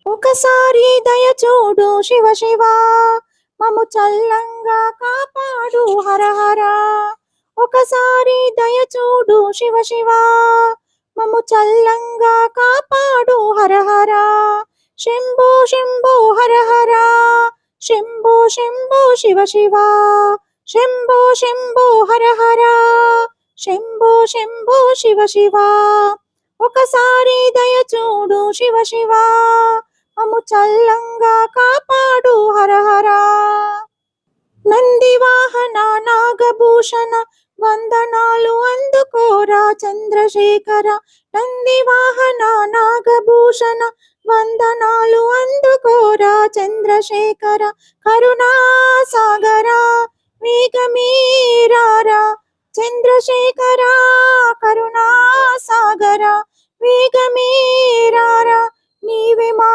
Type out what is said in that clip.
ఒకసారి దయ చూడు శివ శివ, మము చల్లంగా కాపాడు హర హర. ఒకసారి దయ చూడు శివ శివ, మము చల్లంగా కాపాడు హర హర. శంభో శంభో హర హర, శంభో శంభో శివ శివ, శంభో శంభో హర హర, శంభో శంభో శివ శివ. ఒకసారి దయ చూడు శివ శివ, మము చల్లంగా కాపాడు హర హర. నంది వాహన నాగభూషణ వందనాలు అందుకోరా చంద్రశేఖర. నంది వాహన నాగభూషణ వందనాలు అందుకోరా చంద్రశేఖర. కరుణా సాగర వేగమీరారా చంద్రశేఖర. కరుణా సాగర వేగమీరారా, నీవే మా